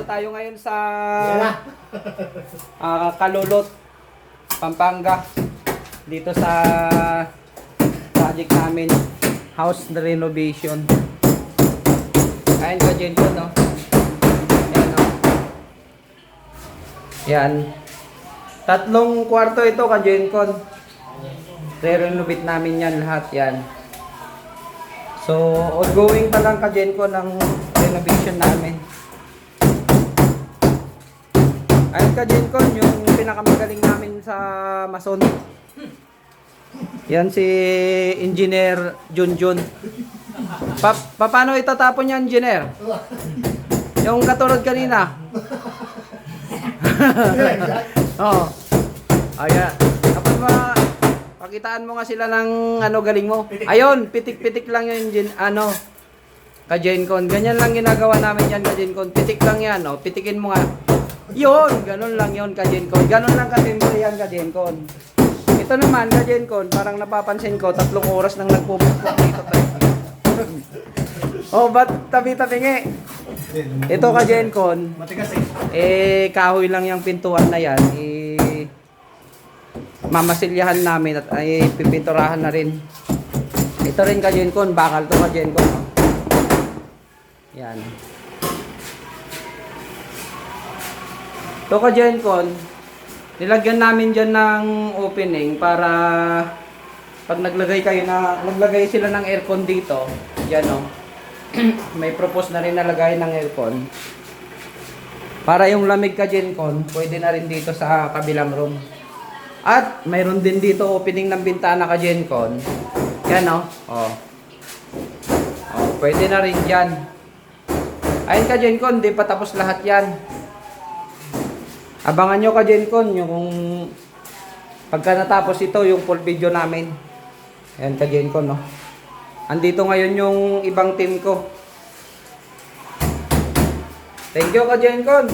tayo ngayon sa Kalulot, Pampanga. Dito sa project namin, house renovation. Ayan ka dyan ko, no? Ayan, no? Yan. 3 kwarto ito ka dyan ko. Re-renovate namin yan lahat yan. So, ongoing pa lang ka dyan ko ng renovation namin. Ayun ka dyan ko, yung pinakamagaling namin sa mason. Yan si Engineer Junjun. Paano itatapon yan, Engineer? Yung katulad kanina. Oo. Ayan. Kapag pakitaan mo nga sila ng galing mo. Ayun, pitik-pitik lang yun, ka-Gencon. Ganyan lang ginagawa namin yan, ka-Gencon. Pitik lang yan, oh. Pitikin mo nga. Yun, ganun lang yun, ka-Gencon. Ganun lang katimbre yan, ka-Gencon. Ito naman, ka-Gencon, parang napapansin ko, 3 oras nang nagpupukpuk dito tayo. Oh, ba't tabi-tabi nga? Ito, ka-Gencon. Matigas eh. Kahoy lang yung pintuan na yan. Mamasilyahan namin at pipinturahan na rin. Ito rin ka-Gencon, bakal to ka-Gencon. Yan. Ito ka-Gencon, nilagyan namin dyan ng opening para pag naglagay sila ng aircon dito, yan o. May propose na rin nalagay ng aircon. Para yung lamig ka-Gencon, pwede na rin dito sa kabilang room. At mayroon din dito opening ng bintana ka-Gencon. Yan o. Oh. Oh, pwede na rin dyan. Ayun ka-Gencon, di pa tapos lahat yan. Abangan nyo ka-Gencon yung pagka natapos ito, yung full video namin. Ayan ka-Gencon, no? Andito ngayon yung ibang team ko. Thank you ka-Gencon.